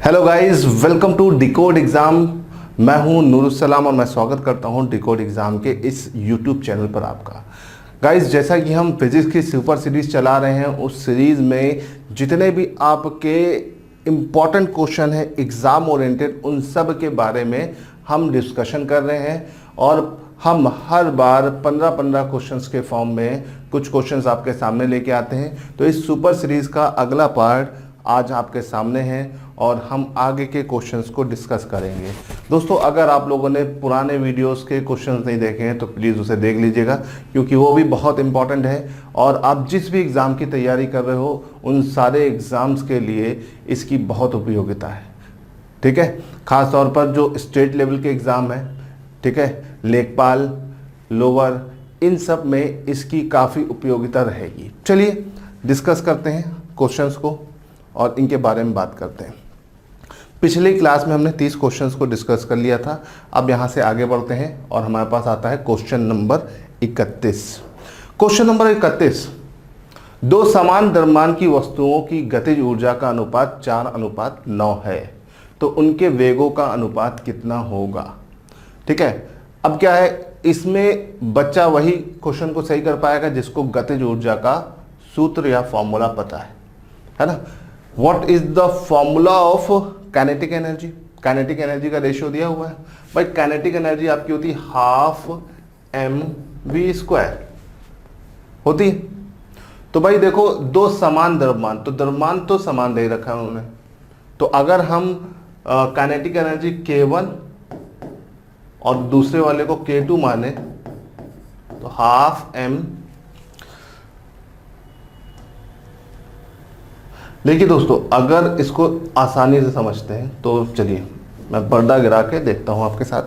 Hello guys, welcome to decode exam. मैं हूं नूरुस्सलाम और मैं स्वागत करता हूं डिकोड एग्ज़ाम के इस यूट्यूब चैनल पर आपका। गाइस, जैसा कि हम फिजिक्स की सुपर सीरीज़ चला रहे हैं, उस सीरीज़ में जितने भी आपके इम्पॉर्टेंट क्वेश्चन हैं एग्ज़ाम ओरिएंटेड, उन सब के बारे में हम डिस्कशन कर रहे हैं। और हम हर बार 15-15 क्वेश्चंस के फॉर्म में कुछ क्वेश्चंस आपके सामने लेके आते हैं। तो इस सुपर सीरीज़ का अगला पार्ट आज आपके सामने है और हम आगे के क्वेश्चंस को डिस्कस करेंगे। दोस्तों, अगर आप लोगों ने पुराने वीडियोस के क्वेश्चंस नहीं देखे हैं तो प्लीज़ उसे देख लीजिएगा, क्योंकि वो भी बहुत इंपॉर्टेंट है। और आप जिस भी एग्ज़ाम की तैयारी कर रहे हो, उन सारे एग्ज़ाम्स के लिए इसकी बहुत उपयोगिता है। ठीक है, ख़ास तौर पर जो स्टेट लेवल के एग्ज़ाम है, ठीक है, लेखपाल, लोअर, इन सब में इसकी काफ़ी उपयोगिता रहेगी। चलिए डिस्कस करते हैं क्वेश्चंस को और इनके बारे में बात करते हैं। पिछली क्लास में हमने 30 क्वेश्चंस को डिस्कस कर लिया था। अब यहाँ से आगे बढ़ते हैं और हमारे पास आता है क्वेश्चन नंबर 31। क्वेश्चन नंबर 31, दो समान द्रव्यमान की वस्तुओं की गतिज ऊर्जा का अनुपात 4:9 है, तो उनके वेगों का अनुपात कितना होगा। ठीक है, अब क्या है, इसमें बच्चा वही क्वेश्चन को सही कर पाएगा जिसको गतिज ऊर्जा का सूत्र या फॉर्मूला पता है ना। What is the formula of kinetic energy? Kinetic energy का रेशियो दिया हुआ है भाई। काइनेटिक एनर्जी आपकी होती है ½ mv² होती है। तो भाई देखो, दो समान द्रव्यमान, तो द्रव्यमान तो समान दे रखा है उन्होंने। तो अगर हम काइनेटिक एनर्जी K1 और दूसरे वाले को K2 माने तो ½ m। देखिए दोस्तों, अगर इसको आसानी से समझते हैं तो चलिए मैं पर्दा गिरा के देखता हूं आपके साथ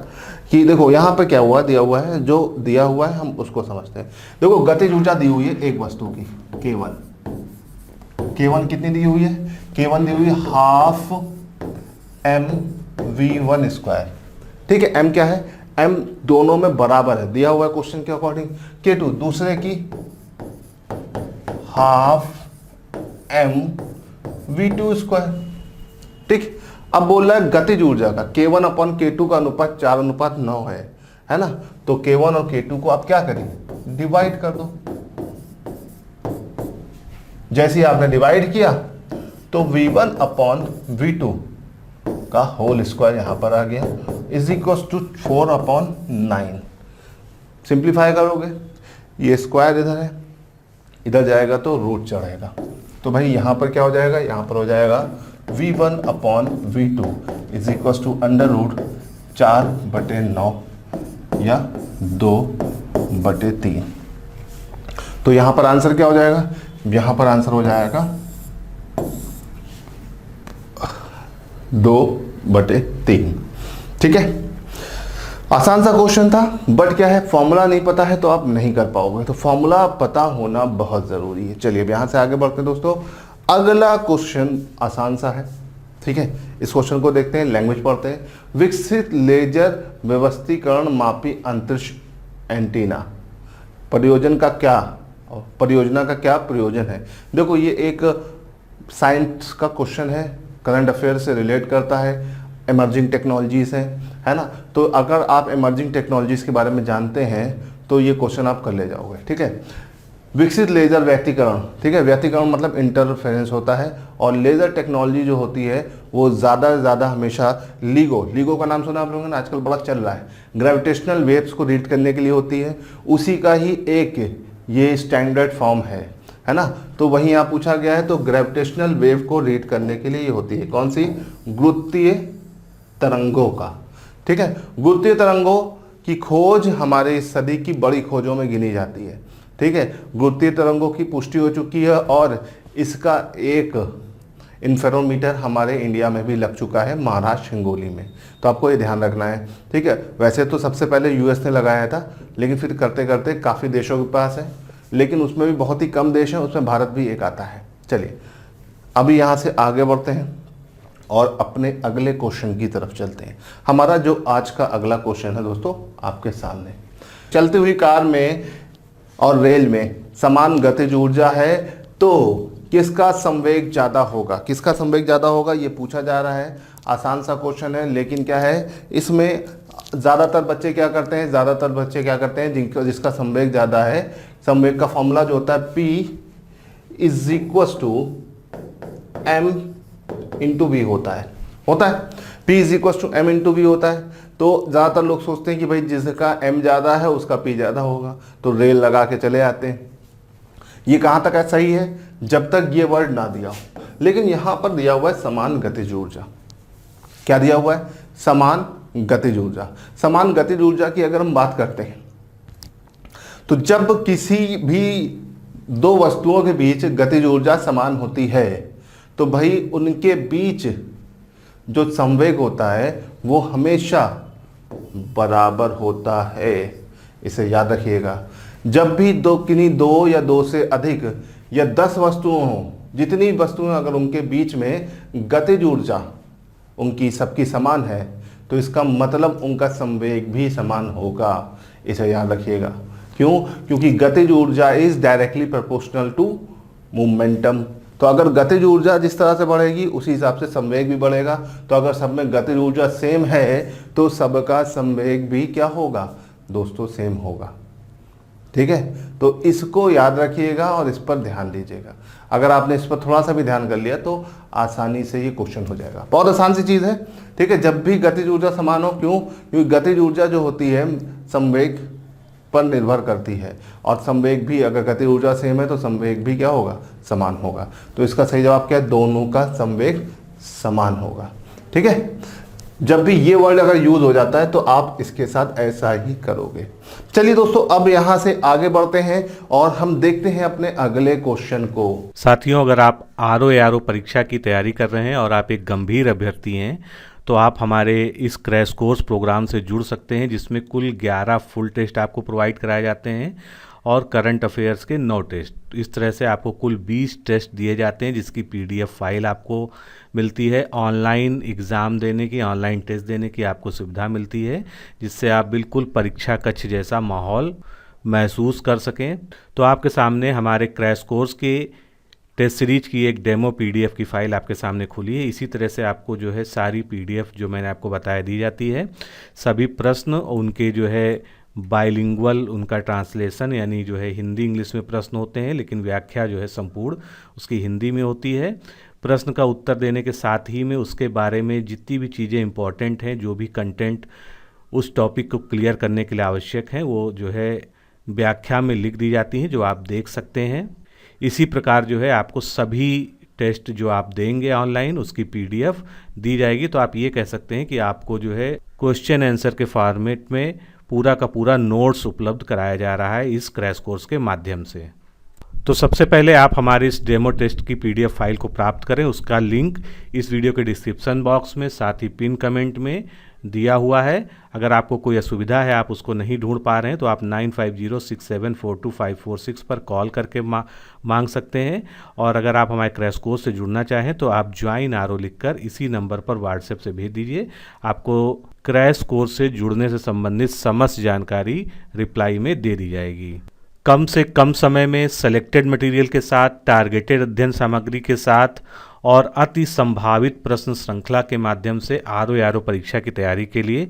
कि देखो यहाँ पे क्या हुआ, दिया हुआ है, जो दिया हुआ है हम उसको समझते हैं। देखो, गतिज ऊर्जा दी हुई है एक वस्तु की K1 कितनी दी हुई है? K1 दी हुई है ½ mv1²। ठीक है, m क्या है? m दोनों में बराबर है, दिया हुआ है क्वेश्चन के अकॉर्डिंग। K2 दूसरे की ½ mv2²। ठीक, अब बोल रहा है गतिज ऊर्जा का K1/K2 का अनुपात 4:9 है ना। तो K1 और K2 को आप क्या करेंगे, डिवाइड कर दो। जैसे ही आपने डिवाइड किया तो V1/V2 का होल स्क्वायर यहां पर आ गया, इज इक्वल टू 4/9। सिंप्लीफाई करोगे, ये स्क्वायर इधर है, इधर जाएगा तो रूट चढ़ेगा। तो भाई यहाँ पर क्या हो जाएगा, यहाँ पर हो जाएगा V1/V2 इज इक्वल टू √4/9 या 2/3। तो यहाँ पर आंसर क्या हो जाएगा, यहाँ पर आंसर हो जाएगा 2/3। ठीक है, आसान सा क्वेश्चन था, बट क्या है, फॉर्मूला नहीं पता है तो आप नहीं कर पाओगे। तो फॉर्मूला पता होना बहुत ज़रूरी है। चलिए अब यहाँ से आगे बढ़ते हैं दोस्तों। अगला क्वेश्चन आसान सा है। ठीक है, इस क्वेश्चन को देखते हैं, लैंग्वेज पढ़ते हैं। विकसित लेजर व्यवस्थीकरण मापी अंतरिक्ष एंटीना परियोजना का क्या प्रयोजन है। देखो, ये एक साइंस का क्वेश्चन है, करंट अफेयर से रिलेट करता है, इमर्जिंग टेक्नोलॉजीज है ना। तो अगर आप इमर्जिंग टेक्नोलॉजीज के बारे में जानते हैं तो ये क्वेश्चन आप कर ले जाओगे। ठीक है, विकसित लेजर व्यक्तिकरण, ठीक है, व्यक्तिकरण मतलब इंटरफेरेंस होता है। और लेजर टेक्नोलॉजी जो होती है वो ज़्यादा से ज़्यादा हमेशा लीगो का नाम सुना आप लोगों ने, आजकल बड़ा चल रहा है, ग्रेविटेशनल वेव्स को रीड करने के लिए होती है। उसी का ही एक ये स्टैंडर्ड फॉर्म है ना। तो वहीं यहाँ पूछा गया है, तो ग्रेविटेशनल वेव को रीड करने के लिए ये होती है कौन सी, गुरुत्वीय तरंगों का। ठीक है, गुरुत्वीय तरंगों की खोज हमारे इस सदी की बड़ी खोजों में गिनी जाती है। ठीक है, गुरुत्वीय तरंगों की पुष्टि हो चुकी है और इसका एक इंफेरोमीटर हमारे इंडिया में भी लग चुका है, महाराष्ट्र हिंगोली में। तो आपको ये ध्यान रखना है। ठीक है, वैसे तो सबसे पहले यूएस ने लगाया था, लेकिन फिर करते करते काफ़ी देशों के पास है, लेकिन उसमें भी बहुत ही कम देश हैं, उसमें भारत भी एक आता है। चलिए अभी यहाँ से आगे बढ़ते हैं और अपने अगले क्वेश्चन की तरफ चलते हैं। हमारा जो आज का अगला क्वेश्चन है दोस्तों आपके सामने, चलती हुई कार में और रेल में समान गतिज ऊर्जा है तो किसका संवेग ज़्यादा होगा, किसका संवेग ज़्यादा होगा, ये पूछा जा रहा है। आसान सा क्वेश्चन है, लेकिन क्या है इसमें ज़्यादातर बच्चे क्या करते हैं, जिसका संवेग ज़्यादा है, संवेग का फॉर्मूला जो होता है P is equal to M into V होता है P is equal to M into V होता है। तो ज़्यादातर लोग सोचते हैं कि भाई जिसका M ज़्यादा है उसका P ज़्यादा होगा, तो रेल लगा के चले आते हैं। ये कहाँ तक है सही है, जब तक ये वर्ड ना दिया हो। लेकिन यहाँ पर दिया हुआ है समान गतिज ऊर्जा। क्या दिया हुआ है, समान गतिज ऊर्जा। समान गतिज ऊर्जा की अगर हम बात करते हैं तो जब किसी भी दो वस्तुओं के बीच गतिज ऊर्जा समान होती है तो भाई उनके बीच जो संवेग होता है वो हमेशा बराबर होता है। इसे याद रखिएगा। जब भी किन्हीं दो या दो से अधिक या 10 वस्तुओं हों, जितनी वस्तुएं अगर उनके बीच में गतिज ऊर्जा उनकी सबकी समान है तो इसका मतलब उनका संवेग भी समान होगा। इसे याद रखिएगा। क्यों? क्योंकि गतिज ऊर्जा is directly proportional to momentum. तो अगर गतिज ऊर्जा जिस तरह से बढ़ेगी उसी हिसाब से संवेग भी बढ़ेगा। तो अगर सब में गतिज ऊर्जा सेम है तो सबका संवेग भी क्या होगा दोस्तों, सेम होगा। ठीक है, तो इसको याद रखिएगा और इस पर ध्यान दीजिएगा। अगर आपने इस पर थोड़ा सा भी ध्यान कर लिया तो आसानी से ये क्वेश्चन हो जाएगा। बहुत आसान सी चीज़ है। ठीक है, जब भी गतिज ऊर्जा समान हो, क्यों? क्योंकि गतिज ऊर्जा जो होती है संवेग पर निर्भर करती है, और संवेग भी अगर गतिज ऊर्जा सेम है तो संवेग भी क्या होगा, समान होगा। तो इसका सही जवाब क्या है, दोनों का संवेग समान होगा। ठीक है, जब भी ये वर्ड अगर यूज हो जाता है तो आप इसके साथ ऐसा ही करोगे। चलिए दोस्तों, अब यहाँ से आगे बढ़ते हैं और हम देखते हैं अपने अगले क्वेश्चन को। साथियों, अगर आप आरओ परीक्षा की तैयारी कर रहे हैं और आप एक गंभीर अभ्यर्थी हैं तो आप हमारे इस क्रैश कोर्स प्रोग्राम से जुड़ सकते हैं, जिसमें कुल 11 फुल टेस्ट आपको प्रोवाइड कराए जाते हैं और करंट अफेयर्स के 9 टेस्ट। इस तरह से आपको कुल 20 टेस्ट दिए जाते हैं, जिसकी PDF फाइल आपको मिलती है। ऑनलाइन एग्ज़ाम देने की, ऑनलाइन टेस्ट देने की आपको सुविधा मिलती है, जिससे आप बिल्कुल परीक्षा कक्ष जैसा माहौल महसूस कर सकें। तो आपके सामने हमारे क्रैश कोर्स के टेस्ट सीरीज की एक डेमो PDF की फ़ाइल आपके सामने खुली है। इसी तरह से आपको जो है सारी PDF जो मैंने आपको बताया दी जाती है। सभी प्रश्न उनके जो है बाइलिंगुअल, उनका ट्रांसलेशन यानी जो है हिंदी इंग्लिश में प्रश्न होते हैं, लेकिन व्याख्या जो है संपूर्ण उसकी हिंदी में होती है। प्रश्न का उत्तर देने के साथ ही में उसके बारे में जितनी भी चीज़ें इंपॉर्टेंट हैं, जो भी कंटेंट उस टॉपिक को क्लियर करने के लिए आवश्यक हैं, वो जो है व्याख्या में लिख दी जाती हैं, जो आप देख सकते हैं। इसी प्रकार जो है आपको सभी टेस्ट जो आप देंगे ऑनलाइन उसकी PDF दी जाएगी। तो आप ये कह सकते हैं कि आपको जो है क्वेश्चन आंसर के फॉर्मेट में पूरा का पूरा नोट्स उपलब्ध कराया जा रहा है इस क्रैश कोर्स के माध्यम से। तो सबसे पहले आप हमारे इस डेमो टेस्ट की PDF फाइल को प्राप्त करें। उसका लिंक इस वीडियो के डिस्क्रिप्शन बॉक्स में, साथ ही पिन कमेंट में दिया हुआ है। अगर आपको कोई असुविधा है, आप उसको नहीं ढूंढ पा रहे हैं, तो आप 9506742546 पर कॉल करके मांग सकते हैं। और अगर आप हमारे क्रैश कोर्स से जुड़ना चाहें तो आप ज्वाइन आरओ लिखकर इसी नंबर पर व्हाट्सएप से भेज दीजिए। आपको क्रैश कोर्स से जुड़ने से संबंधित समस्त जानकारी रिप्लाई में दे दी जाएगी। कम से कम समय में सेलेक्टेड मटेरियल के साथ, टारगेटेड अध्ययन सामग्री के साथ और अति संभावित प्रश्न श्रृंखला के माध्यम से आरओ परीक्षा की तैयारी के लिए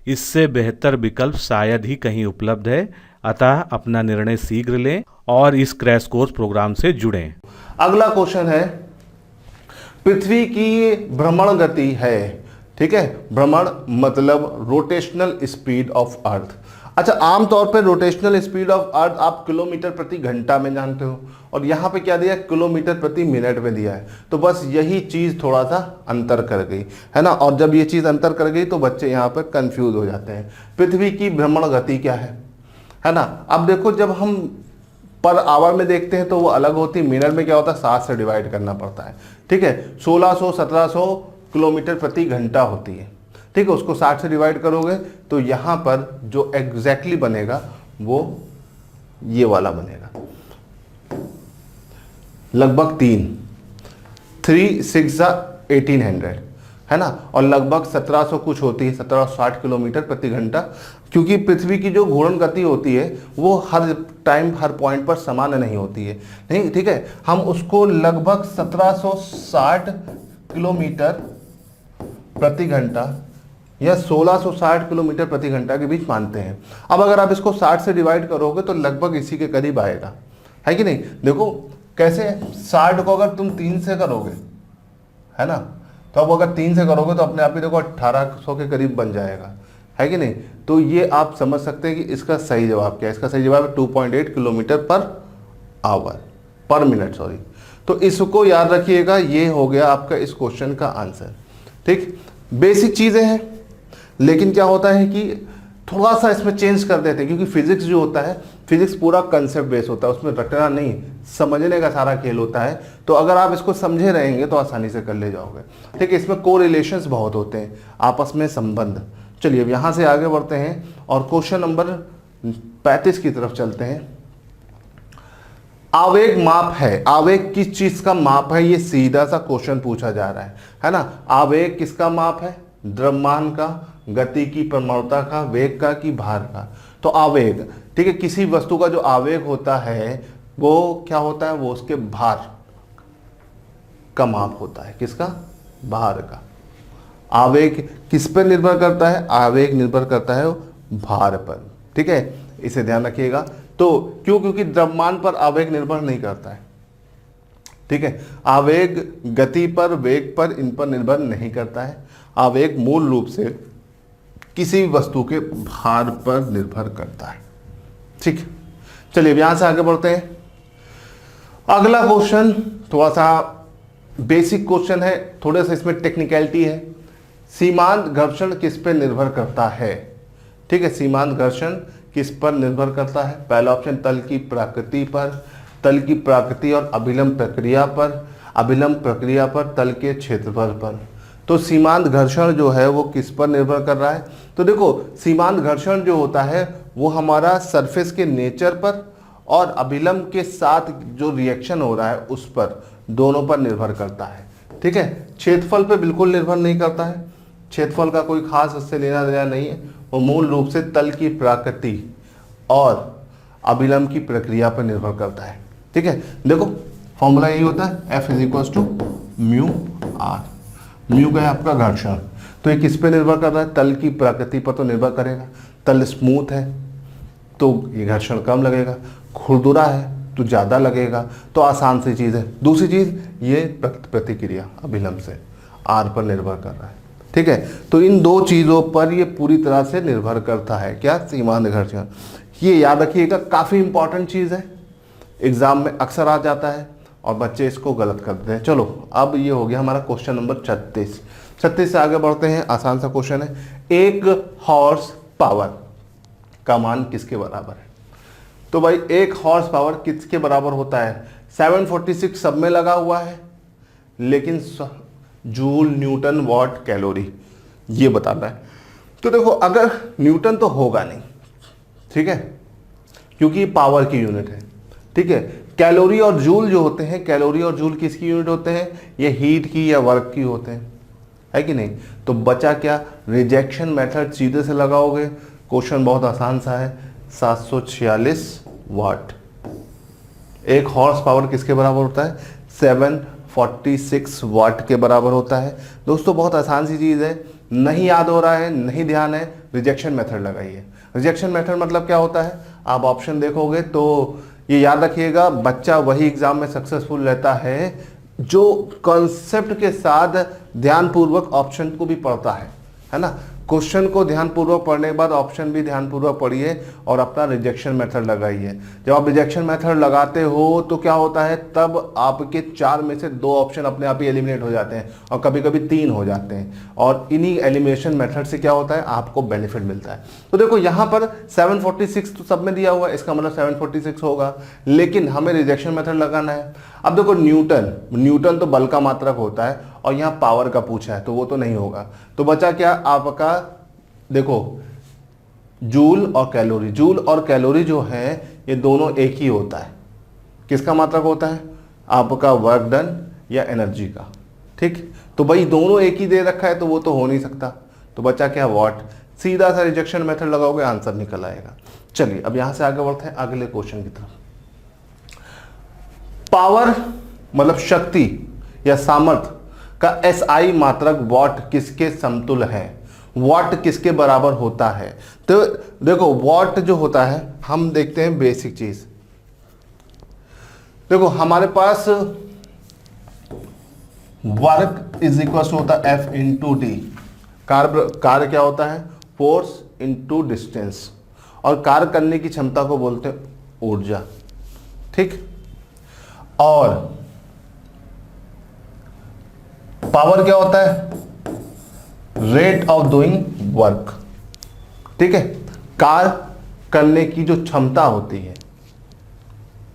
इससे बेहतर विकल्प शायद ही कहीं उपलब्ध है। अतः अपना निर्णय शीघ्र लें और इस क्रैश कोर्स प्रोग्राम से जुड़ें। अगला क्वेश्चन है, पृथ्वी की भ्रमण गति है, ठीक है, भ्रमण मतलब रोटेशनल स्पीड ऑफ अर्थ। अच्छा, आमतौर पर रोटेशनल स्पीड ऑफ अर्थ आप किलोमीटर प्रति घंटा में जानते हो, और यहाँ पे क्या दिया है, किलोमीटर प्रति मिनट में दिया है। तो बस यही चीज़ थोड़ा सा अंतर कर गई है ना। और जब ये चीज़ अंतर कर गई तो बच्चे यहाँ पर कंफ्यूज हो जाते हैं। पृथ्वी की भ्रमण गति क्या है ना। अब देखो, जब हम पर आवर में देखते हैं तो वो अलग होती है, मिनट में क्या होता है, 7 से डिवाइड करना पड़ता है। ठीक है, 1600-1700 किलोमीटर प्रति घंटा होती है। ठीक है, उसको 60 से डिवाइड करोगे तो यहाँ पर जो एग्जैक्टली बनेगा वो ये वाला बनेगा, लगभग 3 6 1800, है ना, और लगभग 1700 कुछ होती है, 1760 किलोमीटर प्रति घंटा, क्योंकि पृथ्वी की जो घूर्णन गति होती है वो हर टाइम हर पॉइंट पर समान नहीं होती है, नहीं, ठीक है, हम उसको लगभग 1760 किलोमीटर प्रति घंटा या 1660 किलोमीटर प्रति घंटा के बीच मानते हैं। अब अगर आप इसको 60 से डिवाइड करोगे तो लगभग इसी के करीब आएगा, है कि नहीं। देखो कैसे, 60 को अगर तुम 3 से करोगे, है ना, तो अब अगर 3 से करोगे तो अपने आप ही देखो 1800 के करीब बन जाएगा, है कि नहीं। तो ये आप समझ सकते हैं कि इसका सही जवाब क्या है। इसका सही जवाब है 2.8 किलोमीटर पर मिनट, सॉरी। तो इसको याद रखिएगा, ये हो गया आपका इस क्वेश्चन का आंसर। ठीक, बेसिक चीजें हैं, लेकिन क्या होता है कि थोड़ा सा इसमें चेंज कर देते हैं, क्योंकि फिजिक्स जो होता है, फिजिक्स पूरा कंसेप्ट बेस होता है, उसमें रटना नहीं, समझने का सारा खेल होता है। तो अगर आप इसको समझे रहेंगे तो आसानी से कर ले जाओगे। ठीक है, इसमें कोरिलेशंस बहुत होते हैं, आपस में संबंध। चलिए अब यहाँ से आगे बढ़ते हैं और क्वेश्चन नंबर 35 की तरफ चलते हैं। आवेग माप है, आवेग किस चीज का माप है, ये सीधा सा क्वेश्चन पूछा जा रहा है ना। आवेग किसका माप है, द्रव्यमान का, गति की, प्रवणता का, वेग का कि भार का। तो आवेग, ठीक है, किसी वस्तु का जो आवेग होता है वो क्या होता है, वो उसके भार का माप होता है। किसका, भार का। आवेग किस पर निर्भर करता है, आवेग निर्भर करता है भार पर। ठीक है, इसे ध्यान रखिएगा। तो क्यों, क्योंकि द्रव्यमान पर आवेग निर्भर नहीं करता है। ठीक है, आवेग गति पर, वेग पर, इन पर निर्भर नहीं करता है। आवेग मूल रूप से किसी वस्तु के भार पर निर्भर करता है। ठीक, चलिए यहां से आगे बढ़ते हैं। अगला क्वेश्चन थोड़ा सा बेसिक क्वेश्चन है, थोड़ा सा इसमें टेक्निकलिटी है। सीमांत घर्षण किस पर निर्भर करता है। ठीक है, सीमांत घर्षण किस पर निर्भर करता है। पहला ऑप्शन तल की प्रकृति पर, तल की प्रकृति और अभिलंब प्रक्रिया पर, अभिलंब प्रक्रिया पर, तल के क्षेत्रफल पर। तो सीमांत घर्षण जो है वो किस पर निर्भर कर रहा है। तो देखो सीमांत घर्षण जो होता है वो हमारा सरफेस के नेचर पर और अभिलंब के साथ जो रिएक्शन हो रहा है उस पर, दोनों पर निर्भर करता है। ठीक है, क्षेत्रफल पे बिल्कुल निर्भर नहीं करता है, क्षेत्रफल का कोई खास उससे लेना देना नहीं है। वो मूल रूप से तल की प्रकृति और अभिलंब की प्रक्रिया पर निर्भर करता है। ठीक है, देखो फॉर्मूला यही होता है, F = म्यू आर। म्यू का है आपका घर्षण, तो ये किस पे निर्भर कर रहा है, तल की प्रकृति पर तो निर्भर करेगा। तल स्मूथ है तो ये घर्षण कम लगेगा, खुरदुरा है तो ज़्यादा लगेगा। तो आसान सी चीज़ है। दूसरी चीज़ ये प्रतिक्रिया अभिलंब से आर पर निर्भर कर रहा है। ठीक है, तो इन दो चीज़ों पर ये पूरी तरह से निर्भर करता है। क्या, सीमांत घर्षण। ये याद रखिएगा, काफ़ी इंपॉर्टेंट चीज़ है, एग्जाम में अक्सर आ जाता है और बच्चे इसको गलत करते हैं। चलो अब ये हो गया हमारा क्वेश्चन नंबर 36। 36 से आगे बढ़ते हैं, आसान सा क्वेश्चन है। एक हॉर्स पावर का मान किसके बराबर है। तो भाई एक हॉर्स पावर किसके बराबर होता है, 746 सब में लगा हुआ है, लेकिन जूल, न्यूटन, वॉट, कैलोरी ये बताना है। तो देखो अगर न्यूटन तो होगा नहीं, ठीक है, क्योंकि पावर की यूनिट है। ठीक है, कैलोरी और जूल जो होते हैं, कैलोरी और जूल किसकी यूनिट होते हैं, ये हीट की या वर्क की होते हैं, है कि नहीं। तो बचा क्या, रिजेक्शन मेथड सीधे से लगाओगे। क्वेश्चन बहुत आसान सा है, 746 वाट। एक हॉर्स पावर किसके बराबर होता है, 746 वाट के बराबर होता है। दोस्तों बहुत आसान सी चीज़ है, नहीं याद हो रहा है, नहीं ध्यान है, रिजेक्शन मेथड लगाइए। रिजेक्शन मेथड मतलब क्या होता है, आप ऑप्शन देखोगे तो ये याद रखिएगा, बच्चा वही एग्जाम में सक्सेसफुल रहता है जो कॉन्सेप्ट के साथ ध्यानपूर्वक ऑप्शन को भी पढ़ता है ना। क्वेश्चन को ध्यानपूर्वक पढ़ने के बाद ऑप्शन भी ध्यानपूर्वक पढ़िए और अपना रिजेक्शन मेथड लगाइए। जब आप रिजेक्शन मेथड लगाते हो तो क्या होता है, तब आपके 4 में से 2 ऑप्शन अपने आप ही एलिमिनेट हो जाते हैं और कभी कभी 3 हो जाते हैं, और इन्हीं एलिमिनेशन मेथड से क्या होता है, आपको बेनिफिट मिलता है। तो देखो यहाँ पर 746 तो सब में दिया हुआ है, इसका मतलब 746 होगा, लेकिन हमें रिजेक्शन मेथड लगाना है। अब देखो न्यूटन तो बल का मात्रक होता है और यहाँ पावर का पूछा है, तो वो तो नहीं होगा। तो बचा क्या आपका, देखो जूल और कैलोरी। जूल और कैलोरी जो है ये दोनों एक ही होता है। किसका मात्रक होता है, आपका वर्क डन या एनर्जी का। ठीक, तो भाई दोनों एक ही दे रखा है तो वो तो हो नहीं सकता, तो बचा क्या, वॉट। सीधा सा रिजेक्शन मेथड लगाओगे, आंसर निकल आएगा। चलिए अब यहां से आगे बढ़ते हैं अगले क्वेश्चन की तरफ। पावर मतलब शक्ति या सामर्थ्य का एसआई मात्रक वॉट किसके समतुल्य है, वॉट किसके बराबर होता है। तो देखो वॉट जो होता है, हम देखते हैं बेसिक चीज। देखो हमारे पास वर्क इज इक्वल होता है एफ इंटू डी। कार्य क्या होता है, फोर्स इंटू डिस्टेंस, और कार्य करने की क्षमता को बोलते हैं ऊर्जा, ठीक। और पावर क्या होता है, रेट ऑफ डूइंग वर्क, ठीक है। कार्य करने की जो क्षमता होती है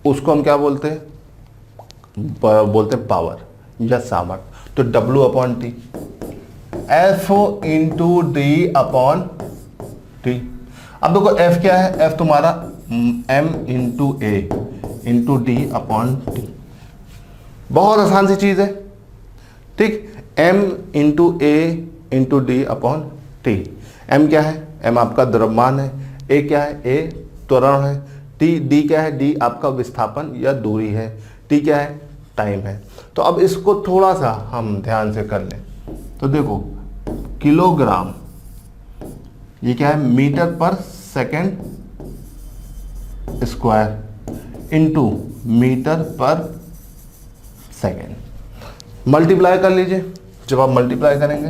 उसको हम क्या बोलते हैं, बोलते हैं पावर या सामर्थ्य। तो W upon T, F into D upon T. अब देखो F क्या है, F तुम्हारा M into A into D upon T. बहुत आसान सी चीज है, ठीक। M into A into D upon T. M क्या है, M आपका द्रव्यमान है, A क्या है, A त्वरण है, D क्या है, D आपका विस्थापन या दूरी है, T क्या है, टाइम है। तो अब इसको थोड़ा सा हम ध्यान से कर लें। तो देखो किलोग्राम, ये क्या है, मीटर पर सेकेंड स्क्वायर इंटू मीटर पर सेकेंड। मल्टीप्लाई कर लीजिए, जब आप मल्टीप्लाई करेंगे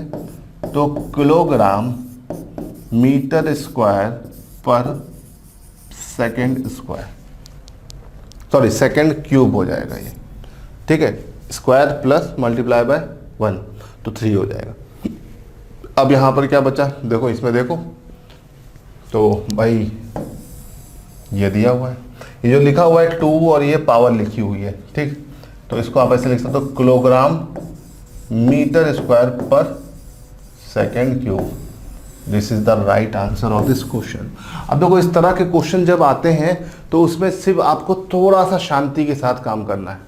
तो किलोग्राम मीटर स्क्वायर पर second square, sorry second cube हो जाएगा ये, ठीक है। स्क्वायर प्लस मल्टीप्लाई बाय 1 तो 3 हो जाएगा। अब यहाँ पर क्या बचा, देखो इसमें देखो, तो भाई ये दिया हुआ है, ये जो लिखा हुआ है 2 और ये पावर लिखी हुई है, ठीक। तो इसको आप ऐसे लिख सकते हो, किलोग्राम मीटर स्क्वायर पर second cube. This is the right answer of this question. अब देखो इस तरह के क्वेश्चन जब आते हैं तो उसमें सिर्फ आपको थोड़ा सा शांति के साथ काम करना है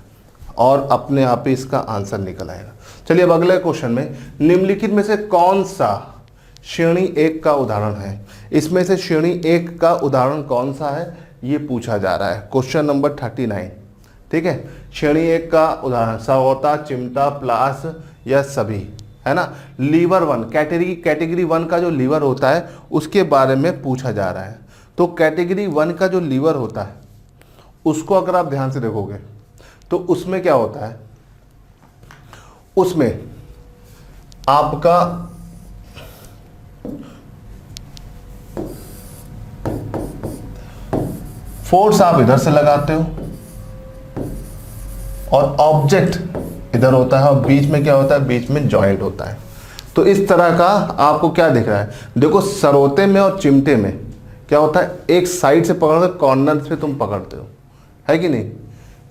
और अपने आप ही इसका आंसर निकल आएगा। चलिए अब अगले क्वेश्चन में, निम्नलिखित में से कौन सा श्रेणी 1 का उदाहरण है। इसमें से श्रेणी 1 का उदाहरण कौन सा है ये पूछा जा रहा है, क्वेश्चन नंबर 39, ठीक है। श्रेणी 1 का उदाहरण सहोता, चिमटा, प्लास या सभी, है ना। लीवर 1, कैटेगरी 1 का जो लीवर होता है उसके बारे में पूछा जा रहा है। तो कैटेगरी 1 का जो लीवर होता है उसको अगर आप ध्यान से देखोगे तो उसमें क्या होता है, उसमें आपका फोर्स आप इधर से लगाते हो और ऑब्जेक्ट इधर होता है, और बीच में क्या होता है, बीच में जॉइंट होता है। तो इस तरह का आपको क्या दिख रहा है, देखो सरोते में और चिमटे में क्या होता है, एक साइड से पकड़ कर कॉर्नर से तुम पकड़ते हो, है कि नहीं।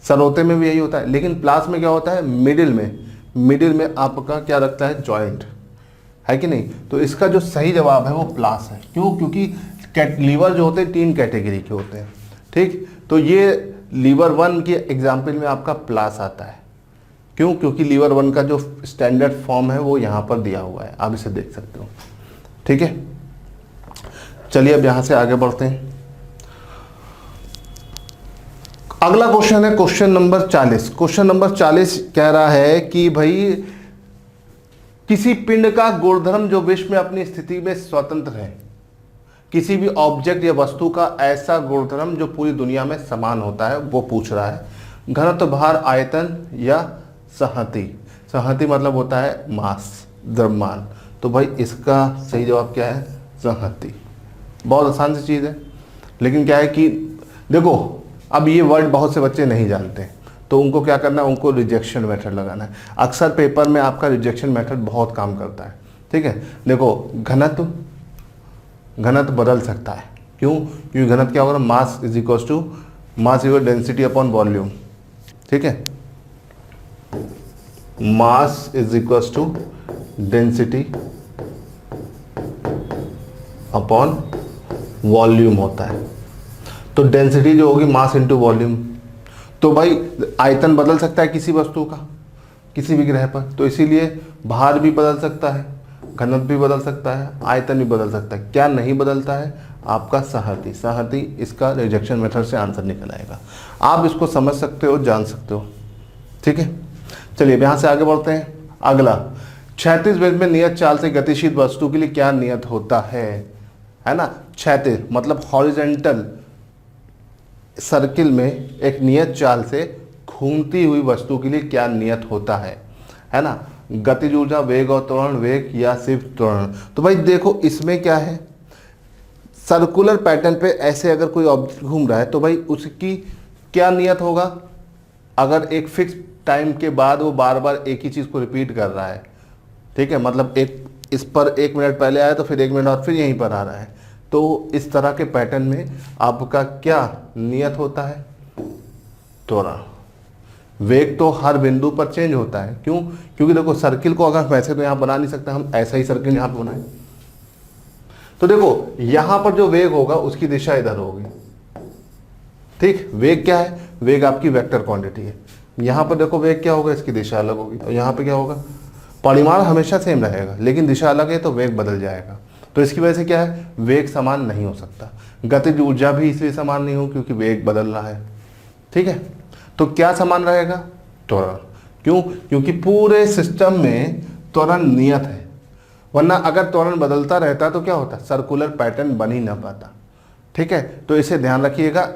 सरोते में भी यही होता है, लेकिन प्लास में क्या होता है, मिडिल में आपका क्या रखता है, जॉइंट, है कि नहीं। तो इसका जो सही जवाब है वो प्लास है। क्यों, क्योंकि लीवर जो होते हैं 3 कैटेगरी के होते हैं, ठीक। तो ये लीवर 1 के एग्जाम्पल में आपका प्लास आता है। क्यों, क्योंकि लीवर 1 का जो स्टैंडर्ड फॉर्म है वो यहाँ पर दिया हुआ है, आप इसे देख सकते हो, ठीक है। चलिए अब यहाँ से आगे बढ़ते हैं। अगला क्वेश्चन है क्वेश्चन नंबर 40। क्वेश्चन नंबर 40 कह रहा है कि भाई किसी पिंड का गुणधर्म जो विश्व में अपनी स्थिति में स्वतंत्र है, किसी भी ऑब्जेक्ट या वस्तु का ऐसा गुणधर्म जो पूरी दुनिया में समान होता है, वो पूछ रहा है। घनत्व, भार, आयतन या संहति। संहति मतलब होता है मास, द्रव्यमान। तो भाई इसका सही जवाब क्या है, संहति। बहुत आसान सी चीज़ है, लेकिन क्या है कि देखो अब ये वर्ड बहुत से बच्चे नहीं जानते, तो उनको क्या करना है, उनको रिजेक्शन मेथड लगाना है। अक्सर पेपर में आपका रिजेक्शन मेथड बहुत काम करता है, ठीक है। देखो घनत्व बदल सकता है, क्यों, क्योंकि घनत्व क्या होगा, mass is equal to mass equal density upon volume, ठीक है। Mass is equal to density upon volume होता है। तो डेंसिटी जो होगी मास इंटू वॉल्यूम। तो भाई आयतन बदल सकता है किसी वस्तु का, किसी भी ग्रह पर, तो इसीलिए भार भी बदल सकता है, घनत्व भी बदल सकता है, आयतन भी बदल सकता है। क्या नहीं बदलता है? आपका सहती। सहती इसका रिजेक्शन मेथड से आंसर निकल आएगा। आप इसको समझ सकते हो, जान सकते हो, ठीक है। चलिए यहाँ से आगे बढ़ते हैं। अगला, 36 वेग में नियत चाल से गतिशील वस्तु के लिए क्या नियत होता है ना। 36 मतलब हॉरिजेंटल सर्किल में एक नियत चाल से घूमती हुई वस्तु के लिए क्या नियत होता है ना। गतिज ऊर्जा, वेग और त्वरण, वेग या सिर्फ त्वरण। तो भाई देखो इसमें क्या है, सर्कुलर पैटर्न पे ऐसे अगर कोई ऑब्जेक्ट घूम रहा है तो भाई उसकी क्या नियत होगा। अगर एक फिक्स टाइम के बाद वो बार बार एक ही चीज़ को रिपीट कर रहा है, ठीक है, मतलब एक इस पर 1 मिनट पहले आया तो फिर 1 मिनट और फिर यहीं पर आ रहा है, तो इस तरह के पैटर्न में आपका क्या नियत होता है? त्वरण। वेग तो हर बिंदु पर चेंज होता है, क्यों? क्योंकि देखो सर्किल को अगर वैसे तो यहाँ बना नहीं सकते हम, ऐसा ही सर्किल यहाँ पे बनाए, तो देखो यहाँ पर जो वेग होगा उसकी दिशा इधर होगी, ठीक। वेग क्या है? वेग आपकी वेक्टर क्वांटिटी है। यहाँ पर देखो वेग क्या होगा, इसकी दिशा अलग होगी, और यहाँ पे क्या होगा, परिमाण हमेशा सेम रहेगा लेकिन दिशा अलग है तो वेग बदल जाएगा। तो इसकी वजह से क्या है, वेग समान नहीं हो सकता। गतिज ऊर्जा भी इसलिए समान नहीं हो क्योंकि वेग बदल रहा है, ठीक है। तो क्या समान रहेगा? त्वरण। क्यों? क्योंकि पूरे सिस्टम में त्वरण नियत है, वरना अगर त्वरण बदलता रहता तो क्या होता, सर्कुलर पैटर्न बन ही ना पाता, ठीक है। तो इसे ध्यान रखिएगा,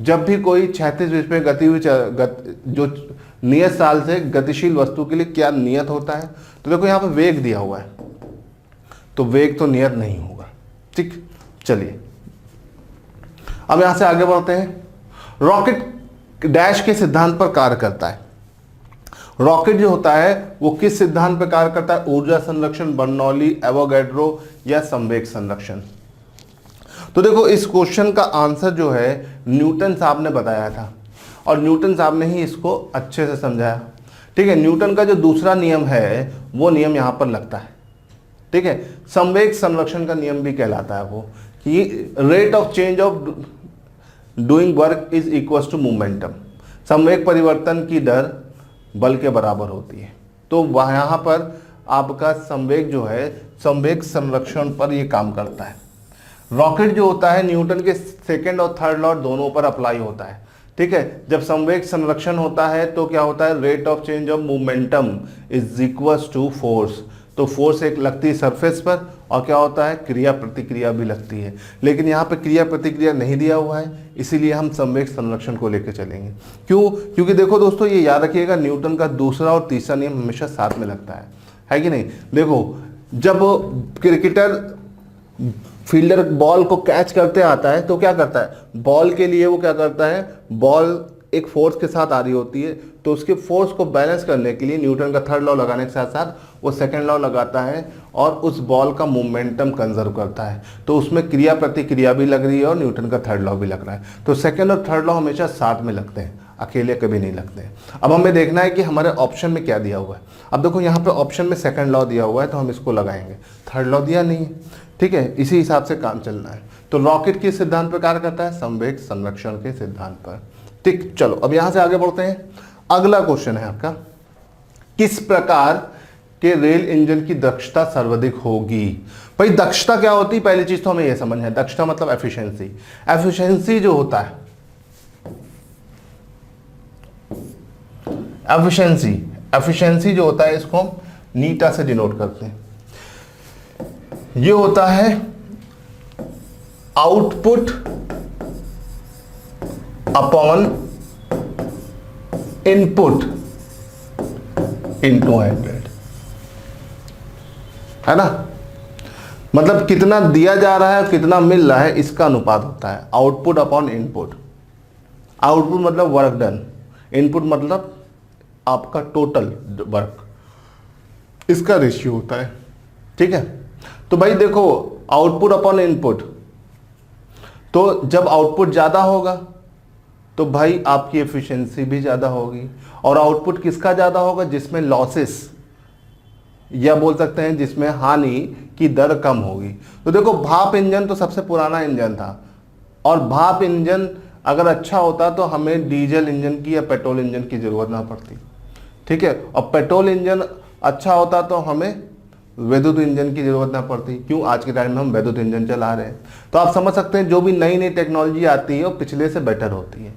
जब भी कोई 36 विश्व में गति हुई जो नियत साल से गतिशील वस्तु के लिए क्या नियत होता है, तो देखो यहाँ पे वेग दिया हुआ है तो वेग तो नियत नहीं होगा, ठीक। चलिए अब यहां से आगे बढ़ते हैं। रॉकेट डैश के सिद्धांत पर कार्य करता है। रॉकेट जो होता है वो किस सिद्धांत पर कार्य करता है? ऊर्जा संरक्षण, बर्नौली, एवोगैड्रो या संवेग संरक्षण। तो देखो इस क्वेश्चन का आंसर जो है न्यूटन साहब ने बताया था, और न्यूटन साहब ने ही इसको अच्छे से समझाया, ठीक है। न्यूटन का जो दूसरा नियम है वो नियम यहां पर लगता है, ठीक है। संवेग संरक्षण का नियम भी कहलाता है वो, कि rate of change of doing work is equal to momentum. संवेग परिवर्तन की दर बल के बराबर होती है। तो यहाँ पर आपका संवेग जो है संवेग संरक्षण पर ये काम करता है। रॉकेट जो होता है न्यूटन के सेकंड और थर्ड लॉ दोनों पर अप्लाई होता है, ठीक है। जब संवेग संरक्षण होता है तो क्या होता है, rate of change of momentum is equal to force. तो फोर्स एक लगती है सरफेस पर, और क्या होता है, क्रिया प्रतिक्रिया भी लगती है। लेकिन यहाँ पे क्रिया प्रतिक्रिया नहीं दिया हुआ है, इसीलिए हम संवेग संरक्षण को लेकर चलेंगे। क्यों? क्योंकि देखो दोस्तों ये याद रखिएगा, न्यूटन का दूसरा और तीसरा नियम हमेशा साथ में लगता है कि नहीं। देखो जब क्रिकेटर फील्डर बॉल को कैच करते आता है तो क्या करता है, बॉल के लिए वो क्या करता है, बॉल एक फोर्स के साथ आ रही होती है, तो उसके फोर्स को बैलेंस करने के लिए न्यूटन का थर्ड लॉ लगाने के साथ साथ वो सेकंड लॉ लगाता है और उस बॉल का मोमेंटम कंजर्व करता है। तो उसमें क्रिया प्रतिक्रिया भी लग रही है और न्यूटन का थर्ड लॉ भी लग रहा है। तो सेकंड और थर्ड लॉ हमेशा साथ में लगते हैं, अकेले कभी नहीं लगते हैं। अब हमें देखना है कि हमारे ऑप्शन में क्या दिया हुआ है। अब देखो यहाँ पे ऑप्शन में सेकंड लॉ दिया हुआ है तो हम इसको लगाएंगे, थर्ड लॉ दिया नहीं है, ठीक है। इसी हिसाब से काम चलना है। तो रॉकेट किस सिद्धांत पर कार्य करता है, संवेग संरक्षण के सिद्धांत पर, ठीक। चलो अब यहां से आगे बढ़ते हैं। अगला क्वेश्चन है आपका, किस प्रकार के रेल इंजन की दक्षता सर्वाधिक होगी। भाई दक्षता क्या होती है, पहली चीज तो हमें यह समझ है, दक्षता मतलब एफिशिएंसी। एफिशिएंसी जो होता है, एफिशिएंसी जो होता है इसको हम नीटा से डिनोट करते हैं। ये होता है आउटपुट अपॉन इनपुट इनटू 100, है ना। मतलब कितना दिया जा रहा है कितना मिल रहा है इसका अनुपात होता है आउटपुट अपॉन इनपुट। आउटपुट मतलब वर्क डन, इनपुट मतलब आपका टोटल वर्क, इसका रेशियो होता है, ठीक है। तो भाई देखो आउटपुट अपॉन इनपुट, तो जब आउटपुट ज़्यादा होगा तो भाई आपकी एफिशिएंसी भी ज़्यादा होगी। और आउटपुट किसका ज़्यादा होगा, जिसमें लॉसेस या बोल सकते हैं जिसमें हानि की दर कम होगी। तो देखो भाप इंजन तो सबसे पुराना इंजन था, और भाप इंजन अगर अच्छा होता तो हमें डीजल इंजन की या पेट्रोल इंजन की ज़रूरत ना पड़ती, ठीक है। और पेट्रोल इंजन अच्छा होता तो हमें विद्युत इंजन की जरूरत ना पड़ती। क्यों? आज के टाइम में हम विद्युत इंजन चला रहे हैं। तो आप समझ सकते हैं जो भी नई नई टेक्नोलॉजी आती है वो पिछले से बेटर होती है,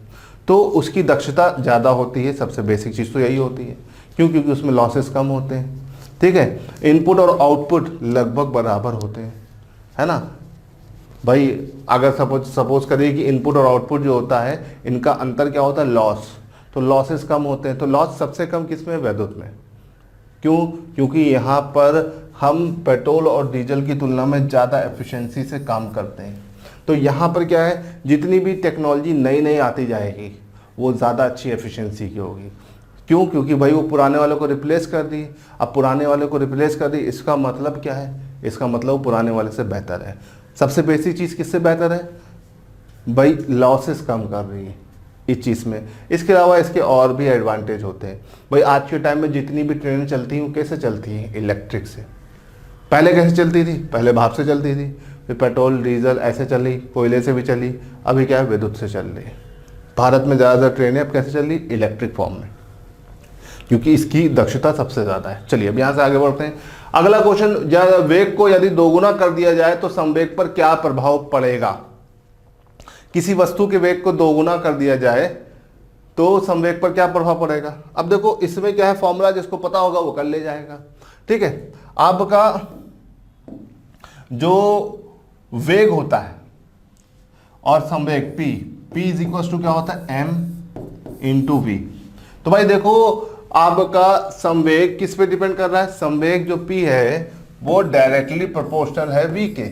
तो उसकी दक्षता ज़्यादा होती है। सबसे बेसिक चीज़ तो यही होती है। क्यों? क्योंकि उसमें लॉसेस कम होते हैं, ठीक है। इनपुट और आउटपुट लगभग बराबर होते हैं, है ना भाई। अगर सपोज करिए कि इनपुट और आउटपुट जो होता है इनका अंतर क्या होता है? लॉस। तो लॉसेस कम होते हैं। तो लॉस सबसे कम किस में? विद्युत में। क्यों? क्योंकि यहाँ पर हम पेट्रोल और डीजल की तुलना में ज़्यादा एफिशिएंसी से काम करते हैं। तो यहाँ पर क्या है, जितनी भी टेक्नोलॉजी नई नई आती जाएगी वो ज़्यादा अच्छी एफिशिएंसी की होगी। क्यों? क्योंकि भाई वो पुराने वालों को रिप्लेस कर दी। अब पुराने वाले को रिप्लेस कर दी, इसका मतलब क्या है? इसका मतलब वो पुराने वाले से बेहतर है। सबसे बेसिक चीज़ किससे बेहतर है भाई? लॉसेस कम कर रही है इस चीज़ में। इसके अलावा इसके और भी एडवांटेज होते हैं भाई। आज के टाइम में जितनी भी ट्रेनें चलती हैं वो कैसे चलती हैं? इलेक्ट्रिक से। पहले कैसे चलती थी? पहले भाप से चलती थी, फिर पेट्रोल डीजल ऐसे चली, कोयले से भी चली, अभी क्या है? विद्युत से चल रही है। भारत में ज़्यादातर ट्रेनें अब कैसे चल रही? इलेक्ट्रिक फॉर्म में, क्योंकि इसकी दक्षता सबसे ज़्यादा है। चलिए अब यहाँ से आगे बढ़ते हैं। अगला क्वेश्चन, वेग को यदि दोगुना कर दिया जाए तो संवेग पर क्या प्रभाव पड़ेगा? किसी वस्तु के वेग को दोगुना कर दिया जाए तो संवेग पर क्या प्रभाव पड़ेगा? अब देखो इसमें क्या है फॉर्मूला, जिसको पता होगा वो कर ले जाएगा, ठीक है। आपका जो वेग होता है और संवेग p इज इक्वल टू क्या होता है? m into v। तो भाई देखो आपका संवेग किस पे डिपेंड कर रहा है? संवेग जो p है वो डायरेक्टली प्रोपोर्शनल है v के।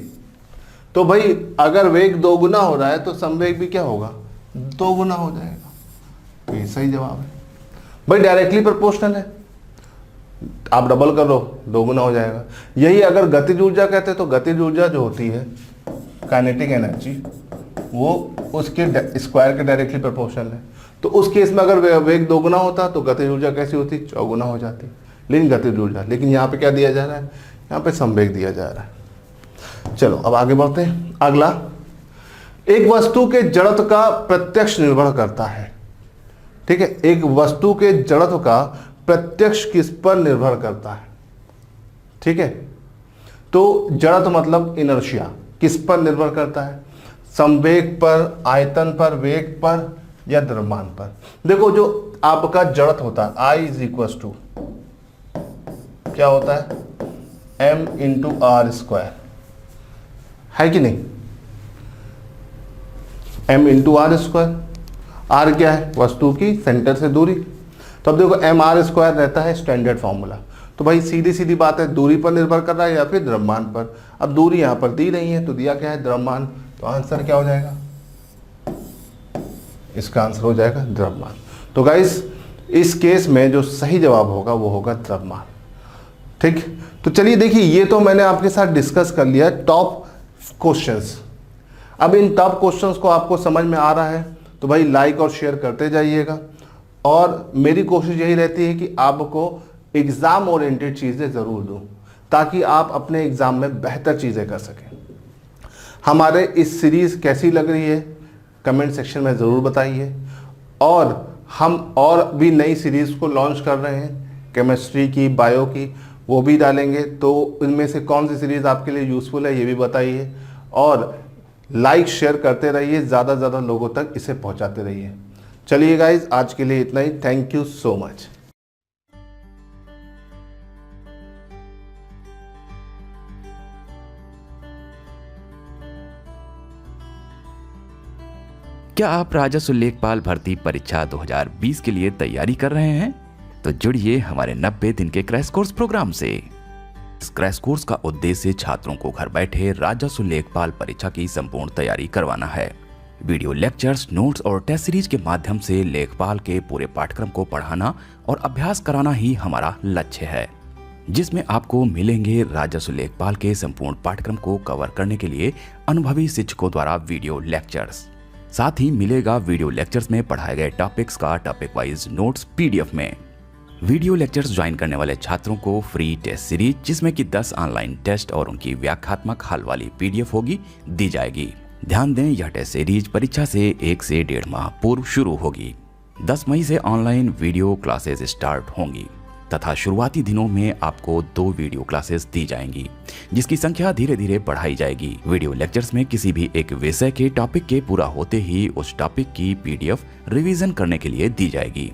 तो भाई अगर वेग दोगुना हो रहा है तो संवेग भी क्या होगा? दोगुना हो जाएगा। तो ये सही जवाब है भाई, डायरेक्टली प्रोपोर्शनल है। आप डबल कर लो, दोगुना हो जाएगा। यही अगर गतिज ऊर्जा कहते हैं तो गतिज ऊर्जा जो होती है काइनेटिक एनर्जी, वो उसके स्क्वायर के डायरेक्टली प्रोपोर्शनल है। तो उस केस में अगर वेग दोगुना होता तो गतिज ऊर्जा कैसी होती? चौगुना हो जाती। लेकिन गतिज ऊर्जा, लेकिन यहाँ पे क्या दिया जा रहा है? यहाँ पे संवेग दिया जा रहा है। चलो अब आगे बढ़ते हैं। अगला, एक वस्तु के जड़त्व का प्रत्यक्ष निर्भर करता है, ठीक है। एक वस्तु के जड़त्व का प्रत्यक्ष किस पर निर्भर करता है? ठीक है। तो जड़त्व मतलब इनर्शिया किस पर निर्भर करता है? संवेग पर, आयतन पर, वेग पर या द्रव्यमान पर? देखो जो आपका जड़त्व होता है I इज इक्वल टू क्या होता है? m इंटू आर स्क्वायर, है कि नहीं? m into R square. R क्या है? वस्तु की सेंटर से दूरी। तो अब देखो एम आर स्क्वायर रहता है स्टैंडर्ड फॉर्मूला। तो भाई सीधी सीधी बात है, दूरी पर निर्भर कर रहा है या फिर द्रव्यमान पर। अब दूरी यहाँ पर दी नहीं है तो दिया क्या है? द्रव्यमान। तो आंसर क्या हो जाएगा? इसका आंसर हो जाएगा द्रव्यमान। तो गाइस इस केस में जो सही जवाब होगा वो होगा द्रव्यमान, ठीक। तो चलिए देखिए, ये तो मैंने आपके साथ डिस्कस कर लिया टॉप क्वेश्चंस। अब इन टॉप क्वेश्चंस को आपको समझ में आ रहा है तो भाई लाइक और शेयर करते जाइएगा। और मेरी कोशिश यही रहती है कि आपको एग्ज़ाम ओरिएंटेड चीज़ें ज़रूर दूं ताकि आप अपने एग्ज़ाम में बेहतर चीज़ें कर सकें। हमारे इस सीरीज़ कैसी लग रही है कमेंट सेक्शन में ज़रूर बताइए। और हम और भी नई सीरीज़ को लॉन्च कर रहे हैं, केमिस्ट्री की, बायो की, वो भी डालेंगे। तो इनमें से कौन सी सीरीज़ आपके लिए यूज़फुल है ये भी बताइए। और लाइक शेयर करते रहिए, ज़्यादा से ज़्यादा लोगों तक इसे पहुंचाते रहिए। चलिए गाइज आज के लिए इतना ही। Thank you so much. क्या आप राजस्व लेखपाल भर्ती परीक्षा 2020 के लिए तैयारी कर रहे हैं? तो जुड़िए हमारे 90 दिन के क्रैश कोर्स प्रोग्राम से। इस क्रैश कोर्स का उद्देश्य छात्रों को घर बैठे राजस्व लेखपाल परीक्षा की संपूर्ण तैयारी करवाना है। वीडियो लेक्चर्स, नोट्स और टेस्ट सीरीज के माध्यम से लेखपाल के पूरे पाठ्यक्रम को पढ़ाना और अभ्यास कराना ही हमारा लक्ष्य है, जिसमें आपको मिलेंगे राजस्व लेखपाल के संपूर्ण पाठ्यक्रम को कवर करने के लिए अनुभवी शिक्षकों द्वारा वीडियो लेक्चर्स। साथ ही मिलेगा वीडियो लेक्चर्स में पढ़ाए गए टॉपिक्स का टॉपिक वाइज नोट्स PDF में। वीडियो लेक्चर्स ज्वाइन करने वाले छात्रों को फ्री टेस्ट सीरीज, जिसमें कि 10 ऑनलाइन टेस्ट और उनकी व्याख्यात्मक हल वाली PDF होगी, दी जाएगी। ध्यान दें, यह टेस्ट सीरीज परीक्षा से 1 से 1.5 माह पूर्व शुरू होगी। 10 मई से ऑनलाइन वीडियो क्लासेस स्टार्ट होंगी तथा शुरुआती दिनों में आपको 2 वीडियो क्लासेस दी जाएंगी, जिसकी संख्या धीरे धीरे बढ़ाई जाएगी। वीडियो लेक्चर्स में किसी भी एक विषय के टॉपिक के पूरा होते ही उस टॉपिक की PDF रिवीजन करने के लिए दी जाएगी।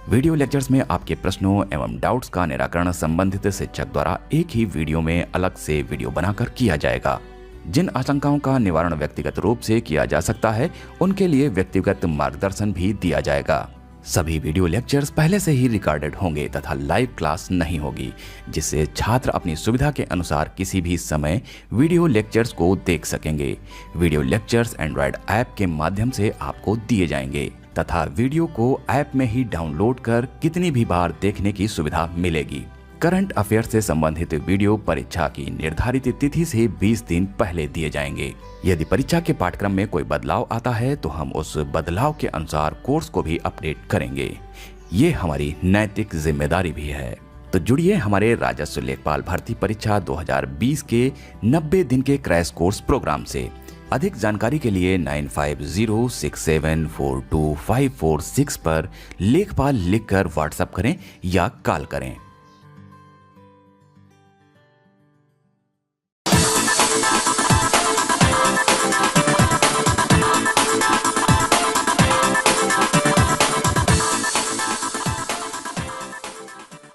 वीडियो लेक्चर्स में आपके प्रश्नों एवं डाउट्स का निराकरण संबंधित शिक्षक द्वारा एक ही वीडियो में अलग से वीडियो बनाकर किया जाएगा। जिन आशंकाओं का निवारण व्यक्तिगत रूप से किया जा सकता है, उनके लिए व्यक्तिगत मार्गदर्शन भी दिया जाएगा। सभी वीडियो लेक्चर्स पहले से ही रिकॉर्डेड होंगे तथा लाइव क्लास नहीं होगी, जिससे छात्र अपनी सुविधा के अनुसार किसी भी समय वीडियो लेक्चर्स को देख सकेंगे। वीडियो लेक्चर्स एंड्रॉयड ऐप के माध्यम से आपको दिए जाएंगे तथा वीडियो को ऐप में ही डाउनलोड कर कितनी भी बार देखने की सुविधा मिलेगी। करंट अफेयर से संबंधित वीडियो परीक्षा की निर्धारित तिथि से 20 दिन पहले दिए जाएंगे। यदि परीक्षा के पाठ्यक्रम में कोई बदलाव आता है तो हम उस बदलाव के अनुसार कोर्स को भी अपडेट करेंगे। ये हमारी नैतिक जिम्मेदारी भी है। तो जुड़िए हमारे राजस्व लेखपाल भर्ती परीक्षा 2020 के 90 दिन के क्रैश कोर्स प्रोग्राम से। अधिक जानकारी के लिए 9506742546 पर लेखपाल लिखकर व्हाट्सएप करें या कॉल करें।